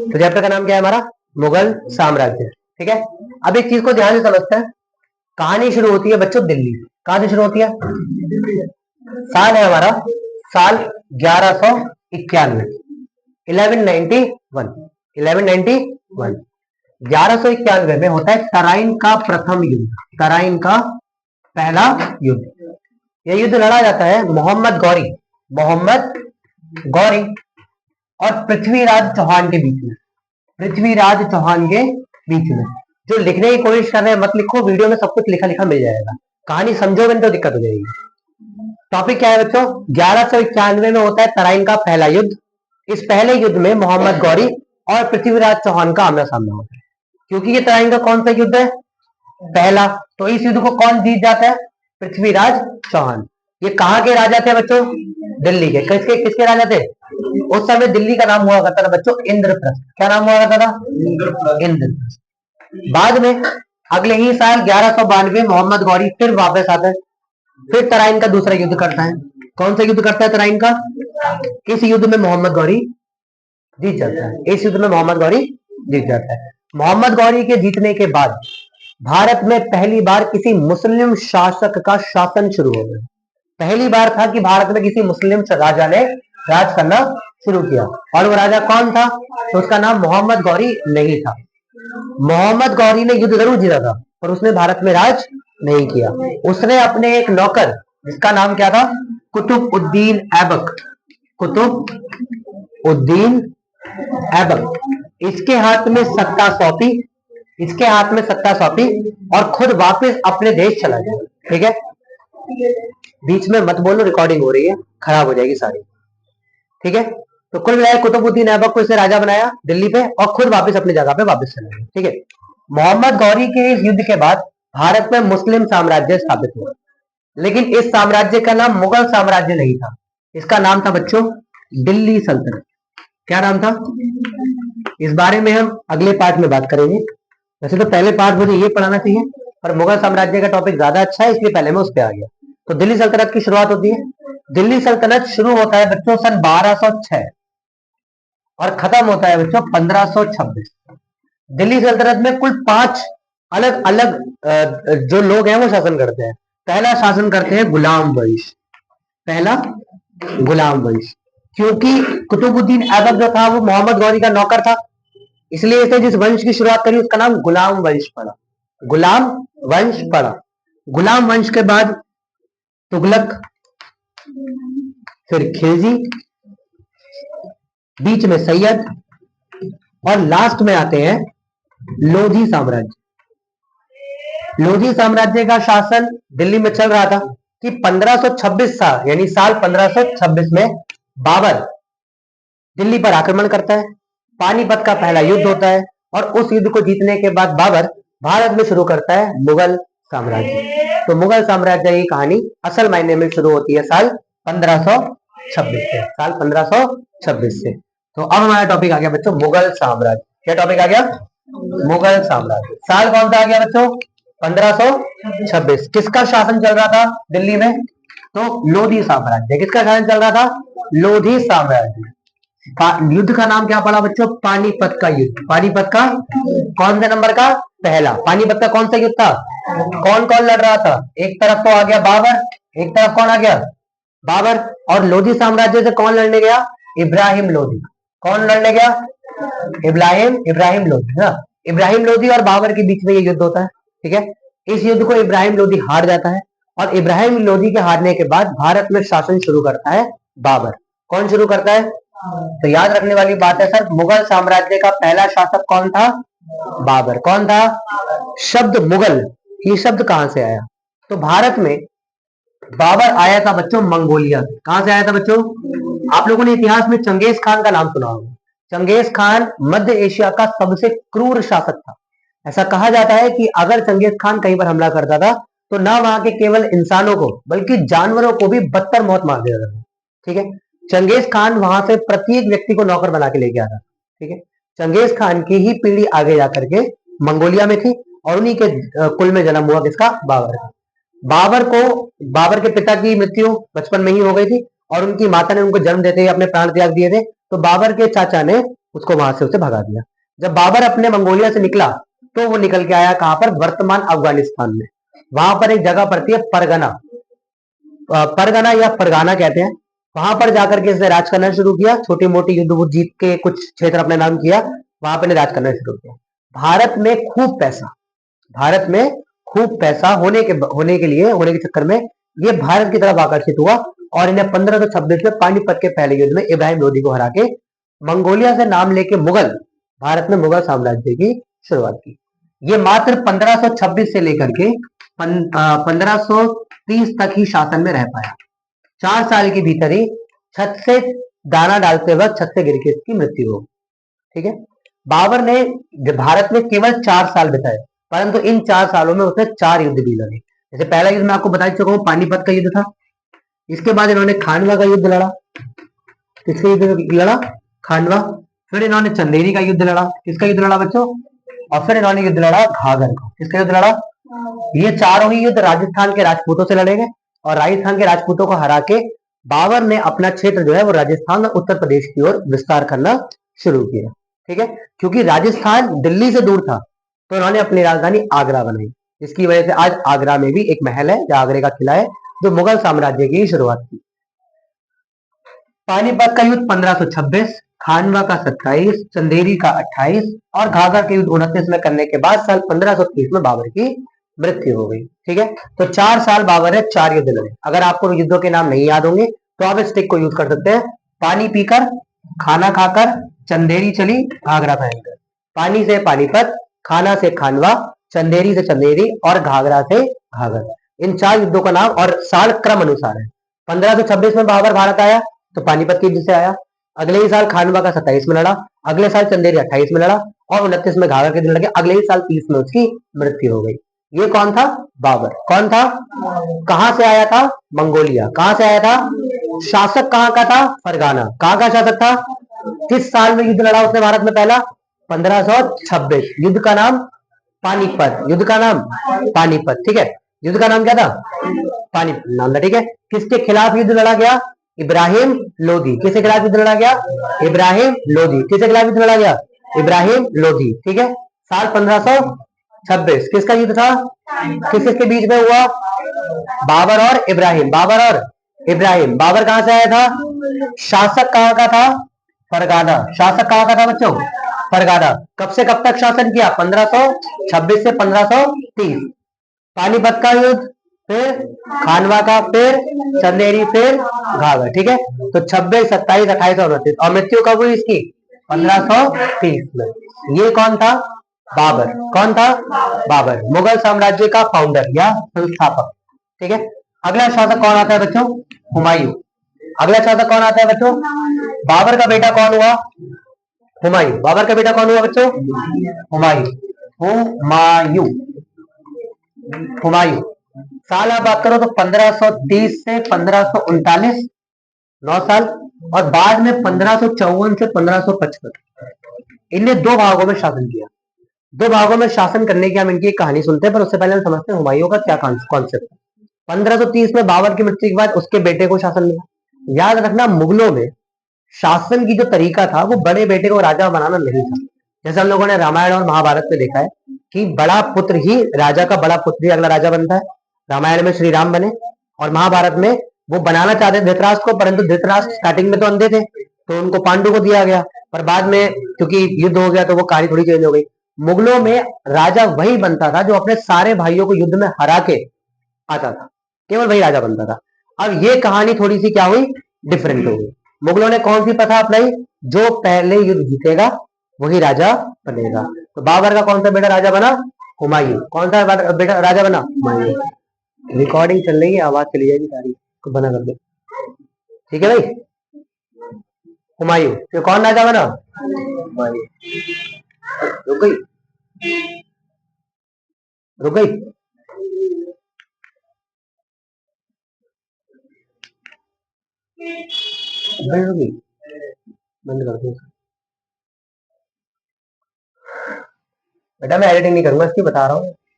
तो चैप्टर का नाम क्या है हमारा? मुगल साम्राज्य। ठीक है, अब एक चीज को ध्यान से समझते हैं। कहानी शुरू होती है बच्चों दिल्ली। कहां से शुरू होती है? साल है हमारा साल 1191, 1191, 1191। 1191 में होता है तराइन का प्रथम युद्ध, तराइन का पहला युद्ध। यह युद्ध लड़ा जाता है मोहम्मद गौरी, मोहम्मद गौरी और पृथ्वीराज चौहान के बीच में, पृथ्वीराज चौहान के बीच में। जो लिखने की कोशिश कर रहे हैं मत लिखो, वीडियो में सब कुछ लिखा लिखा मिल जाएगा, कहानी समझोगे तो दिक्कत हो जाएगी। टॉपिक क्या है बच्चों? 1191 में होता है तराइन का पहला युद्ध। इस पहले युद्ध में मोहम्मद गौरी और पृथ्वीराज चौहान का आमना सामना होता है। क्योंकि ये तराइन का कौन सा युद्ध है? पहला, तो इस युद्ध को कौन जीत जाता है? पृथ्वीराज चौहान। ये कहाँ के राजा थे बच्चों? दिल्ली के। किसके किसके राजा थे? उस समय दिल्ली का नाम हुआ करता था बच्चों इंद्रप्रस्थ। क्या नाम हुआ करता था? इंद्रप्रस्थ। बाद में अगले ही साल 1192 मोहम्मद गौरी फिर वापस आता है, फिर तराइन का दूसरा युद्ध करता है। कौन सा युद्ध करता है तराइन का? इस युद्ध में मोहम्मद गौरी जीत जाता है, इस युद्ध में मोहम्मद गौरी जीत जाता है। मोहम्मद गौरी के जीतने के बाद भारत में पहली बार किसी मुस्लिम शासक का शासन शुरू हो गया। पहली बार था कि भारत में किसी मुस्लिम राजा ने राज करना शुरू किया। और वो राजा कौन था? तो उसका नाम मोहम्मद गौरी नहीं था। मोहम्मद गौरी ने युद्ध जरूर जीता था पर उसने भारत में राज नहीं किया। उसने अपने एक नौकर जिसका नाम क्या था? कुतुब उद्दीन ऐबक, कुतुब उद्दीन ऐबक, इसके हाथ में सत्ता सौंपी, इसके हाथ में सत्ता सौंपी और खुद वापस अपने देश चला गया। ठीक है, बीच में मत बोलो, रिकॉर्डिंग हो रही है, खराब हो जाएगी सारी। ठीक है, तो कुल मिलाकर कुतुबुद्दीन ऐबक को इसने राजा बनाया दिल्ली पे और खुद वापस अपनी जगह पे वापस चला गया। ठीक है, मोहम्मद गौरी के इस युद्ध के बाद भारत में मुस्लिम साम्राज्य स्थापित हुआ, लेकिन इस साम्राज्य का नाम मुगल साम्राज्य नहीं था। इसका नाम था बच्चों दिल्ली सल्तनत। क्या नाम था? इस बारे में हम अगले पार्ट में बात करेंगे। वैसे तो पहले पार्ट मुझे ये पढ़ाना चाहिए, पर मुगल साम्राज्य का टॉपिक ज्यादा अच्छा है इसलिए पहले मैं उस पर आ गया। तो दिल्ली सल्तनत की शुरुआत होती है। दिल्ली सल्तनत शुरू होता है बच्चों सन 1206 और खत्म होता है बच्चों 1526। दिल्ली सल्तनत में कुल 5 अलग अलग जो लोग हैं वो शासन करते हैं। पहला शासन करते हैं गुलाम वंश, पहला गुलाम वंश। क्योंकि कुतुबुद्दीन ऐबक जो था वो मोहम्मद गौरी का नौकर था, इसलिए इसने जिस वंश की शुरुआत करी उसका नाम गुलाम वंश पड़ा, गुलाम वंश पड़ा। गुलाम वंश के बाद तुगलक, फिर खिलजी, बीच में सैयद और लास्ट में आते हैं लोधी साम्राज्य। लोधी साम्राज्य का शासन दिल्ली में चल रहा था कि 1526 साल यानी साल 1526 में बाबर दिल्ली पर आक्रमण करता है। पानीपत का पहला युद्ध होता है और उस युद्ध को जीतने के बाद बाबर भारत में शुरू करता है मुगल साम्राज्य। तो मुगल साम्राज्य की कहानी असल मायने में शुरू होती है साल 1526 से, साल 1526 से। तो अब हमारा टॉपिक आ गया बच्चों मुगल साम्राज्य। क्या टॉपिक आ गया? मुगल साम्राज्य। साल कौन सा आ गया बच्चों? 1526। किसका शासन चल रहा था दिल्ली में? तो लोधी साम्राज्य। किसका शासन चल रहा था? लोधी साम्राज्य। युद्ध का नाम क्या पड़ा बच्चों? पानीपत का युद्ध। पानीपत का कौन से नंबर का? पहला। पानीपत का कौन सा युद्ध था? कौन कौन लड़ रहा था? एक तरफ तो आ गया बाबर, एक तरफ कौन आ गया? बाबर। और लोधी साम्राज्य से कौन लड़ने गया? इब्राहिम लोधी। कौन लड़ने गया? इब्राहिम लोधी ना। इब्राहिम लोधी और बाबर के बीच में ये युद्ध होता है। ठीक है, इस युद्ध को इब्राहिम लोधी हार जाता है और इब्राहिम लोधी के हारने के बाद भारत में शासन शुरू करता है बाबर। कौन शुरू करता है? तो याद रखने वाली बात है सर, मुगल साम्राज्य का पहला शासक कौन था? बाबर। कौन था? शब्द मुगल, ये शब्द कहां से आया? तो भारत में बाबर आया था बच्चों मंगोलिया से। कहां से आया था बच्चों? आप लोगों ने इतिहास में चंगेज खान का नाम सुना होगा। चंगेज खान मध्य एशिया का सबसे क्रूर शासक था। ऐसा कहा जाता है कि अगर चंगेज खान कहीं पर हमला करता था तो ना वहां के केवल इंसानों को बल्कि जानवरों को भी बदतर मौत मार देता था। ठीक है, चंगेज खान वहां से प्रत्येक व्यक्ति को नौकर बना के लेके आता। ठीक है, चंगेज खान की ही पीढ़ी आगे जाकर के मंगोलिया में थी और उन्हीं के कुल में जन्म हुआ किसका? बाबर का। बाबर के पिता की मृत्यु बचपन में ही हो गई थी और उनकी माता ने उनको जन्म देते ही अपने प्राण त्याग दिए थे। तो बाबर के चाचा ने उसको वहां से उसे भगा दिया। जब बाबर अपने मंगोलिया से निकला तो वो निकल के आया कहां पर, वर्तमान अफगानिस्तान में। वहां पर एक जगह पड़ती है परगना, परगना या फरगाना कहते हैं। वहां पर जाकर के इसने राज करना शुरू किया, छोटी मोटी युद्ध वुद्ध जीत के कुछ क्षेत्र अपने नाम किया, वहां पर राज करना शुरू किया। भारत में खूब पैसा, भारत में खूब पैसा होने के चक्कर में ये भारत की तरफ आकर्षित हुआ और इन्हें 1526 में पानीपत के पहले युद्ध में इब्राहिम लोदी को हरा के मंगोलिया से नाम लेके मुगल भारत में मुगल साम्राज्य की शुरुआत की। ये मात्र 1526 से लेकर के 1530 तक ही शासन में रह पाया। 4 साल के भीतर ही छत से दाना डालते वक्त छत से गिर के इसकी मृत्यु हो। ठीक है, बाबर ने भारत में केवल 4 साल बिताए, परंतु इन 4 सालों में उसने 4 युद्ध भी लड़े। जैसे पहला युद्ध मैं आपको बता चुका हूं, पानीपत का युद्ध था। इसके बाद इन्होंने खानवा का युद्ध लड़ा। किसका युद्ध लड़ा? खानवा। फिर इन्होंने चंदेरी का युद्ध लड़ा। किसका युद्ध लड़ा बच्चों? और फिर इन्होंने युद्ध लड़ा घाघर का। किसका युद्ध लड़ा? ये चारों ही युद्ध राजस्थान के राजपूतों से लड़े गए और राजस्थान के राजपूतों को हरा के बाबर ने अपना क्षेत्र जो है वो राजस्थान और उत्तर प्रदेश की ओर विस्तार करना शुरू किया। ठीक है, क्योंकि राजस्थान दिल्ली से दूर था तो उन्होंने अपनी राजधानी आगरा बनाई, जिसकी वजह से आज आगरा में भी एक महल है, जो आगरे का किला है, जो मुगल साम्राज्य की शुरुआत की। पानीपत का युद्ध 1526, खानवा का 27, चंदेरी का 28 और घाघर के युद्ध 29 में करने के बाद साल 1530 में बाबर की मृत्यु हो गई। ठीक है, तो 4 साल बाबर ने 4 युद्ध लड़े। अगर आपको युद्धों के नाम नहीं याद होंगे तो आप इस ट्रिक को यूज कर सकते हैं। पानी पीकर, खाना खाकर, चंदेरी चली, घाघरा पहनकर। पानी से पानीपत, खाना से खानवा, चंदेरी से चंदेरी और घाघरा से घाघर। इन 4 युद्धों का नाम और साल क्रम अनुसार है। 1526 में बाबर भारत आया तो पानीपत के युद्ध से आया। अगले ही साल खानवा का 27 में लड़ा, अगले साल चंदेरी 28 में लड़ा और 29 में घाघर के दिन लगे। अगले ही साल 30 में उसकी मृत्यु हो गई। ये कौन था? बाबर। कौन था? कहां से आया था? मंगोलिया। कहां से आया था? शासक कहां का था? फरगाना। कहां का शासक था? किस साल में युद्ध लड़ा उसने भारत में पहला? 1526। युद्ध का नाम पानीपत। युद्ध का नाम पानीपत। ठीक है, युद्ध का नाम क्या था? पानीपत नाम था। ठीक है, किसके खिलाफ युद्ध लड़ा गया? इब्राहिम लोदी। किसके खिलाफ युद्ध लड़ा गया? इब्राहिम लोदी। किसके खिलाफ युद्ध लड़ा गया? इब्राहिम लोदी। ठीक है, साल 1526 किसका युद्ध था? किस किसके बीच में हुआ? बाबर और इब्राहिम। बाबर और इब्राहिम। बाबर कहां से आया था? शासक कहां का था? फरगाना। शासक कहां का था बच्चों? फरगाना। कब से कब तक शासन किया? 1526 से 1530। पानीपत का युद्ध, फिर खानवा का, फिर चंदेरी, फिर घाघर। ठीक है, तो 26, 27, 28 और 29 और मृत्यु कब हुई इसकी? 1530 में। ये कौन था? बाबर। कौन था? बाबर, मुगल साम्राज्य का फाउंडर या संस्थापक। ठीक है, अगला शासक कौन आता है बच्चों? हुमायूं। अगला शासक कौन आता है बच्चों? बाबर का बेटा कौन हुआ? हुमायूं। बाबर का बेटा कौन हुआ बच्चों? हुमायूं। हुमायूं। हुमायूं। साल आप बात करो तो 1530 से 1539, 9 साल। और बाद में 1554 से 1555 इनने 2 भागों में शासन किया। 2 भागों में शासन करने की हम इनकी कहानी सुनते हैं, पर उससे पहले हम समझते हैं हुमायूं का क्या कॉन्सेप्ट है। 1530 में बाबर की मृत्यु के बाद उसके बेटे को शासन मिला। याद रखना, मुगलों में शासन की जो तरीका था वो बड़े बेटे को राजा बनाना नहीं था। जैसे हम लोगों ने रामायण और महाभारत में देखा है कि बड़ा पुत्र ही, राजा का बड़ा पुत्र ही अगला राजा बनता है। रामायण में श्री राम बने और महाभारत में वो बनाना चाहते धृतराष्ट्र को, परंतु धृतराष्ट्र स्टार्टिंग में तो अंधे थे तो उनको पांडु को दिया गया, पर बाद में क्योंकि युद्ध हो गया तो वो कहानी थोड़ी चेंज हो गई। मुगलों में राजा वही बनता था जो अपने सारे भाइयों को युद्ध में हरा के आता था, केवल वही राजा बनता था। अब ये कहानी थोड़ी सी क्या हुई? डिफरेंट हो गई। मुगलों ने कौन सी प्रथा अपनाई? जो पहले युद्ध जीतेगा वही राजा बनेगा। तो बाबर का कौन सा बेटा राजा बना? हुमायूं। कौन सा बेटा राजा बना? हुमायूं। रिकॉर्डिंग चल रही है, आवाज चली जाएगी सारी, तो बना कर दे। ठीक है भाई, हुमायूं। फिर कौन राजा बना? हुमायूं। रुक गई, रुक गई। बंद हो गई, बंद कर दो बेटा। मैं एडिटिंग नहीं करूंगा इसकी, बता रहा हूँ।